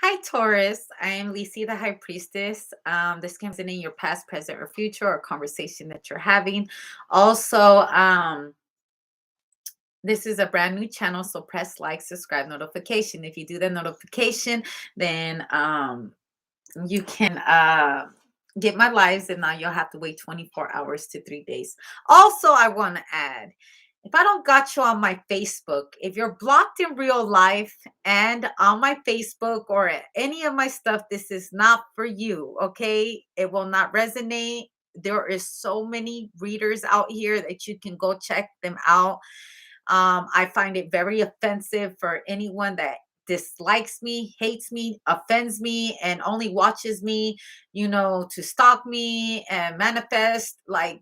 Hi, Taurus. I am Lisi, the High Priestess. This can be in your past, present, or future, or conversation that you're having. Also, this is a brand new channel, so press like, subscribe, notification. If you do the notification, then you can get my lives, and now you'll have to wait 24 hours to 3 days. Also, I want to add, if I don't got you on my Facebook, if you're blocked in real life and on my Facebook or any of my stuff, this is not for you. Okay, it will not resonate. There is so many readers out here that you can go check them out. I find it very offensive for anyone that dislikes me, hates me, offends me, and only watches me, to stalk me and manifest. Like,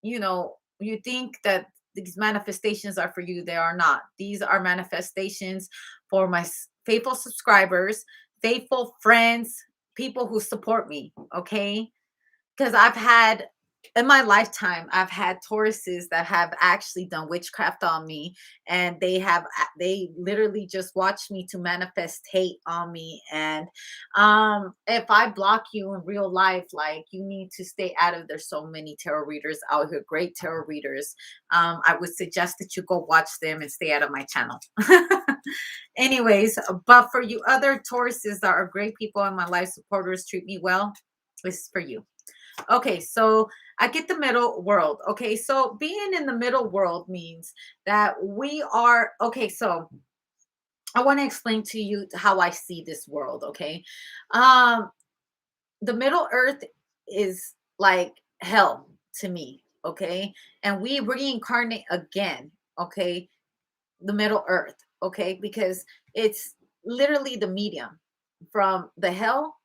you think that these manifestations are for you. They are not. These are manifestations for my faithful subscribers, faithful friends, people who support me. Okay, because I've had in my lifetime, I've had Tauruses that have actually done witchcraft on me, and they literally just watch me to manifest hate on me. And if I block you in real life, like, you need to stay out of. There's so many tarot readers out here, great tarot readers. I would suggest that you go watch them and stay out of my channel. Anyways, but for you other Tauruses that are great people in my life, supporters, treat me well, this is for you. Okay, so I get the middle world. Okay, so being in the middle world means that we are, okay, so I want to explain to you how I see this world. Okay, um, the middle earth is like hell to me. Okay, and we reincarnate again. Okay, the middle earth. Okay, because it's literally the medium from the hell,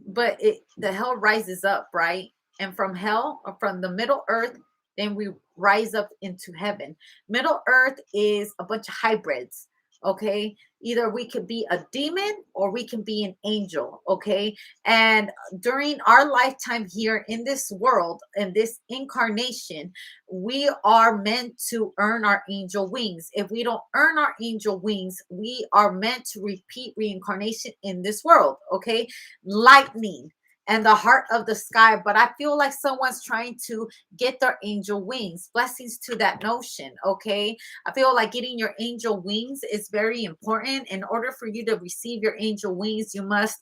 but the hell rises up, right? And from hell, or from the middle earth, then we rise up into heaven. Middle earth is a bunch of hybrids. Okay, either we could be a demon or we can be an angel. Okay, and during our lifetime here in this world, in this incarnation, we are meant to earn our angel wings. If we don't earn our angel wings, we are meant to repeat reincarnation in this world. Okay, lightning and the heart of the sky. But I feel like someone's trying to get their angel wings. Blessings to that notion. Okay, I feel like getting your angel wings is very important. In order for you to receive your angel wings, you must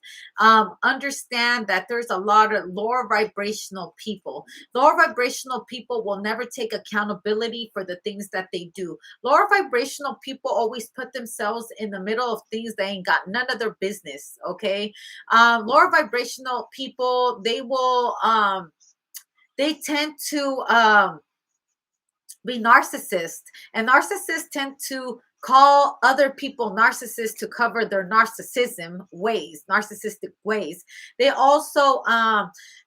understand that there's a lot of lower vibrational people. Lower vibrational people will never take accountability for the things that they do. Lower vibrational people always put themselves in the middle of things they ain't got none of their business. Okay, lower vibrational people, they tend to be narcissists, and narcissists tend to call other people narcissists to cover their narcissistic ways. They also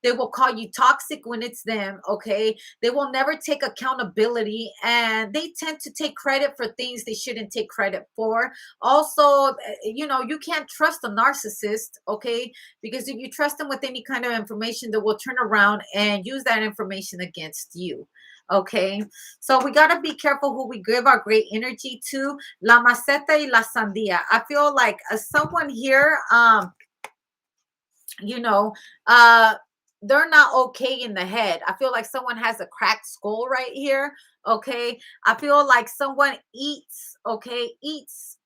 they will call you toxic when it's them. Okay, they will never take accountability, and they tend to take credit for things they shouldn't take credit for. Also, you can't trust a narcissist. Okay, because if you trust them with any kind of information, they will turn around and use that information against you. Okay, so we got to be careful who we give our great energy to. La maceta y la sandía. I feel like someone here, you know, uh, they're not okay in the head. I feel like someone has a cracked skull right here. Okay. I feel like someone eats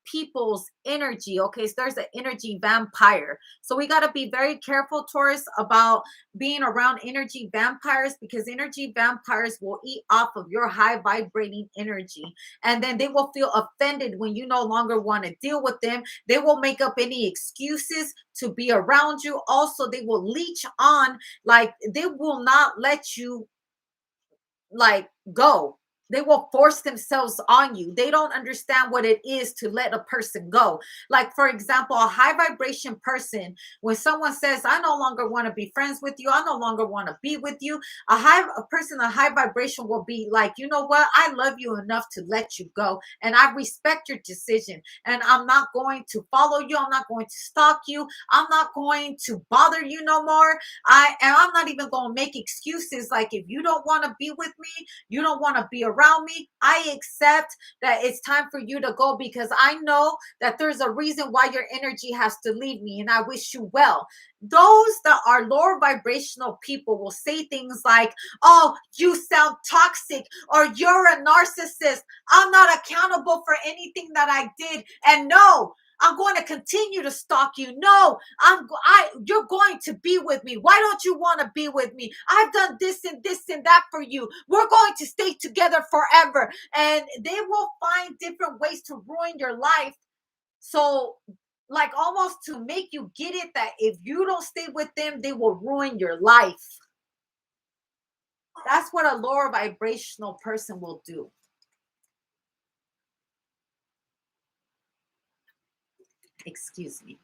people's energy. Okay. So there's an energy vampire. So we got to be very careful, Taurus, about being around energy vampires, because energy vampires will eat off of your high vibrating energy. And then they will feel offended when you no longer want to deal with them. They will make up any excuses to be around you. Also, they will leech on, like, they will not let you, like, go. They will force themselves on you. They don't understand what it is to let a person go. Like, for example, a high vibration person, when someone says, I no longer want to be friends with you, I no longer want to be with you, a person, a high vibration will be like, you know what? I love you enough to let you go. And I respect your decision. And I'm not going to follow you. I'm not going to stalk you. I'm not going to bother you no more. I'm not even going to make excuses. Like, if you don't want to be with me, you don't want to be around around me, I accept that it's time for you to go, because I know that there's a reason why your energy has to leave me, and I wish you well. Those that are lower vibrational people will say things like, oh, you sound toxic, or you're a narcissist. I'm not accountable for anything that I did. And no, I'm going to continue to stalk you. No, you're going to be with me. Why don't you want to be with me? I've done this and that for you. We're going to stay together forever. And they will find different ways to ruin your life. So, like, almost to make you get it that if you don't stay with them, they will ruin your life. That's what a lower vibrational person will do. Excuse me.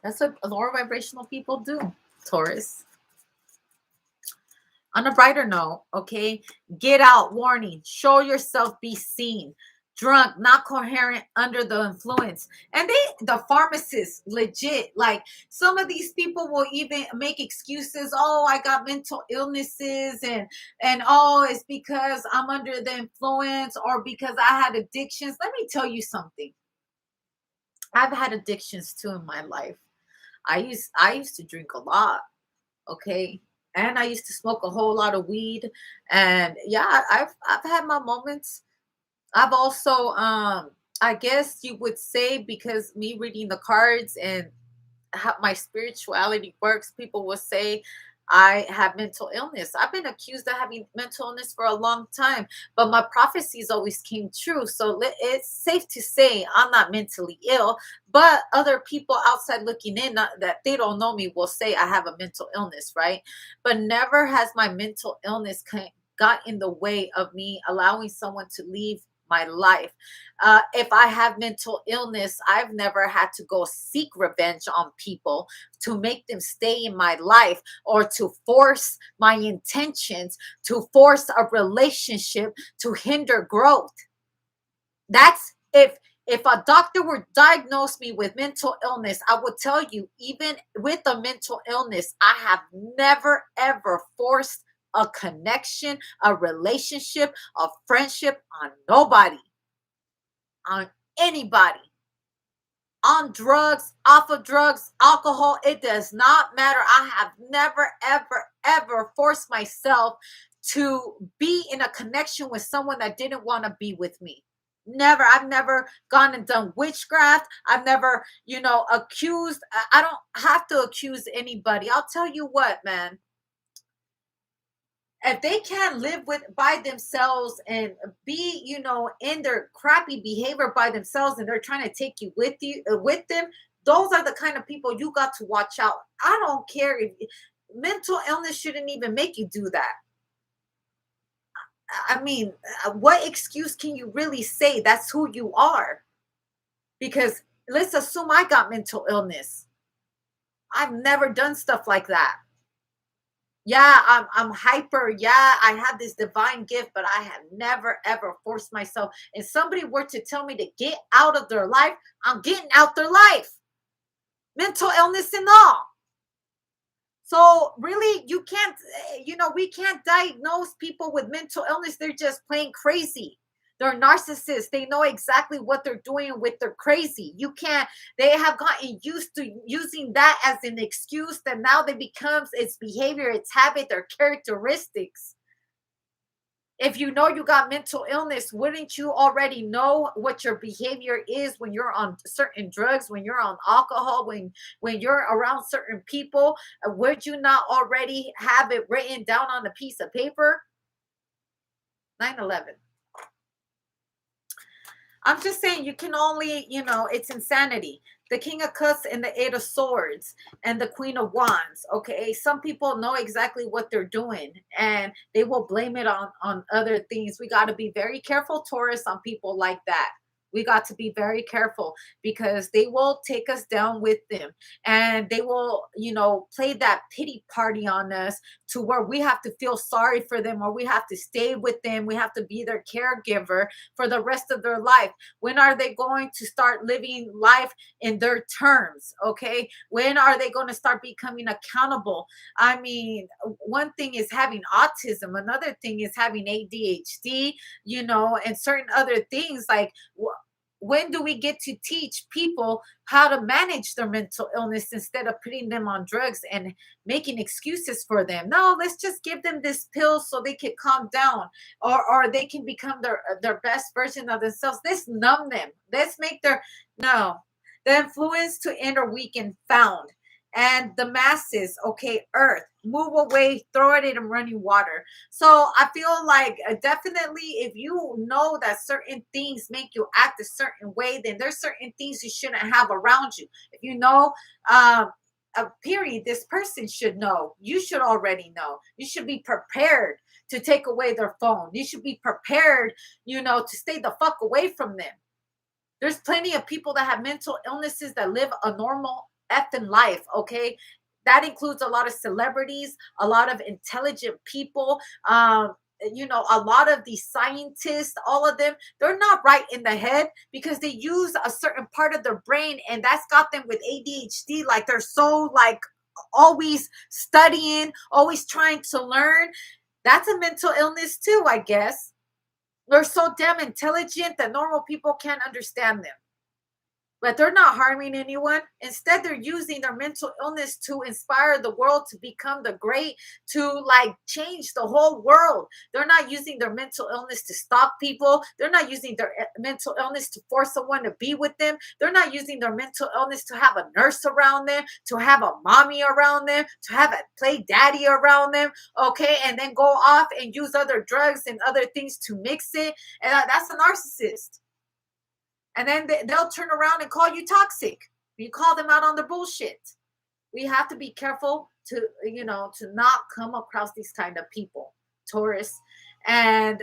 That's what lower vibrational people do, Taurus. On a brighter note, okay, get out, warning, show yourself, be seen. Drunk, not coherent, under the influence. And the pharmacists, legit, like, some of these people will even make excuses. Oh, I got mental illnesses, and oh, it's because I'm under the influence, or because I had addictions. Let me tell you something. I've had addictions too in my life. I used to drink a lot, okay? And I used to smoke a whole lot of weed. And yeah, I've had my moments. I've also I guess you would say, because me reading the cards and how my spirituality works, people will say I have mental illness. I've been accused of having mental illness for a long time, but my prophecies always came true. So it's safe to say I'm not mentally ill, but other people outside looking in, that they don't know me, will say I have a mental illness, right? But never has my mental illness got in the way of me allowing someone to leave my life. If I have mental illness, I've never had to go seek revenge on people to make them stay in my life, or to force my intentions, to force a relationship, to hinder growth. That's if a doctor were diagnosed me with mental illness, I would tell you, even with a mental illness, I have never ever forced a connection, a relationship, a friendship on nobody, on anybody, on drugs, off of drugs, alcohol. It does not matter. I have never, ever, ever forced myself to be in a connection with someone that didn't want to be with me. Never. I've never gone and done witchcraft. I've never, accused. I don't have to accuse anybody. I'll tell you what, man. If they can't live by themselves and be, in their crappy behavior by themselves, and they're trying to take you with them, those are the kind of people you got to watch out. I don't care if mental illness shouldn't even make you do that. I mean, what excuse can you really say? That's who you are. Because let's assume I got mental illness. I've never done stuff like that. Yeah, I'm hyper. Yeah, I have this divine gift, but I have never ever forced myself. And somebody were to tell me to get out of their life, I'm getting out their life. Mental illness and all. So really, you can't, we can't diagnose people with mental illness. They're just plain crazy. They're narcissists. They know exactly what they're doing with their crazy. You can't, they have gotten used to using that as an excuse, that now they becomes its behavior, its habit, their characteristics. If you know you got mental illness, wouldn't you already know what your behavior is when you're on certain drugs, when you're on alcohol, when you're around certain people? Would you not already have it written down on a piece of paper? 9/11. I'm just saying, you can only, it's insanity. The King of Cups and the Eight of Swords and the Queen of Wands. Okay, some people know exactly what they're doing, and they will blame it on other things. We got to be very careful, Taurus, on people like that. We got to be very careful because they will take us down with them, and they will, play that pity party on us to where we have to feel sorry for them, or we have to stay with them. We have to be their caregiver for the rest of their life. When are they going to start living life in their terms? Okay. When are they going to start becoming accountable? I mean, one thing is having autism, another thing is having ADHD, and certain other things like, when do we get to teach people how to manage their mental illness instead of putting them on drugs and making excuses for them? No, let's just give them this pill so they can calm down, or they can become their best version of themselves. Let's numb them. Let's make their no. The influence to end are weak and found. And the masses, okay, earth, move away, throw it in running water. So I feel like, definitely, if you know that certain things make you act a certain way, then there's certain things you shouldn't have around you. If you know, a period, this person should know. You should already know. You should be prepared to take away their phone. You should be prepared, to stay the fuck away from them. There's plenty of people that have mental illnesses that live a normal effing life, okay? That includes a lot of celebrities, a lot of intelligent people, a lot of these scientists, all of them, they're not right in the head because they use a certain part of their brain, and that's got them with ADHD. Like, they're so, like, always studying, always trying to learn. That's a mental illness too, I guess. They're so damn intelligent that normal people can't understand them. But they're not harming anyone. Instead, they're using their mental illness to inspire the world to become the great, to like change the whole world. They're not using their mental illness to stop people. They're not using their mental illness to force someone to be with them. They're not using their mental illness to have a nurse around them, to have a mommy around them, to have a play daddy around them, okay, and then go off and use other drugs and other things to mix it. And that's a narcissist. And then they'll turn around and call you toxic. You call them out on the bullshit. We have to be careful to not come across these kind of people, Taurus. And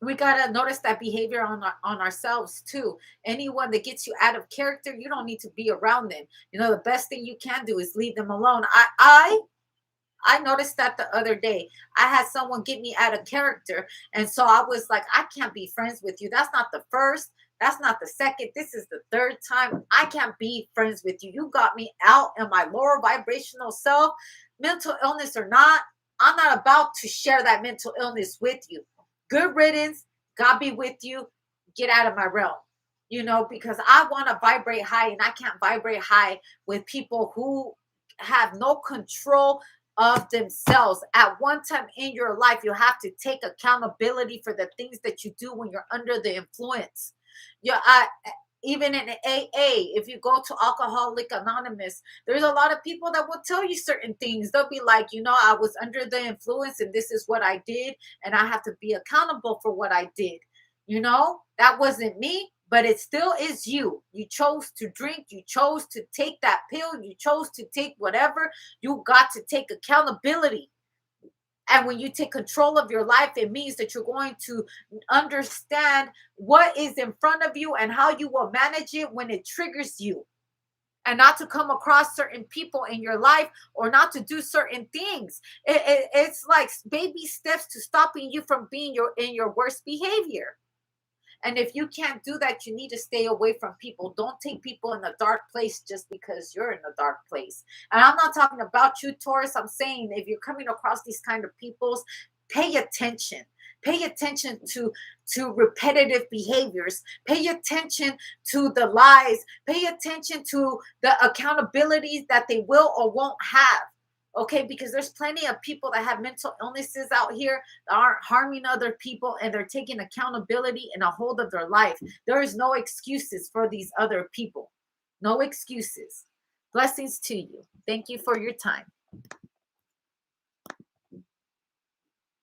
we got to notice that behavior on ourselves too. Anyone that gets you out of character, you don't need to be around them. The best thing you can do is leave them alone. I noticed that the other day. I had someone get me out of character. And so I was like, I can't be friends with you. That's not the first. That's not the second. This is the third time. I can't be friends with you. You got me out in my lower vibrational self. Mental illness or not, I'm not about to share that mental illness with you. Good riddance. God be with you. Get out of my realm. Because I want to vibrate high, and I can't vibrate high with people who have no control of themselves. At one time in your life, you have to take accountability for the things that you do when you're under the influence. Even in AA, if you go to Alcoholic Anonymous, there's a lot of people that will tell you certain things. They'll be like, I was under the influence and this is what I did, and I have to be accountable for what I did. That wasn't me, but it still is you. You chose to drink. You chose to take that pill. You chose to take whatever. You got to take accountability. And when you take control of your life, it means that you're going to understand what is in front of you and how you will manage it when it triggers you. And not to come across certain people in your life, or not to do certain things. It's like baby steps to stopping you from being in your worst behavior. And if you can't do that, you need to stay away from people. Don't take people in a dark place just because you're in a dark place. And I'm not talking about you, Taurus. I'm saying if you're coming across these kind of peoples, pay attention. Pay attention to repetitive behaviors. Pay attention to the lies. Pay attention to the accountability that they will or won't have. Okay, because there's plenty of people that have mental illnesses out here that aren't harming other people, and they're taking accountability and a hold of their life. There is no excuses for these other people. No excuses. Blessings to you. Thank you for your time.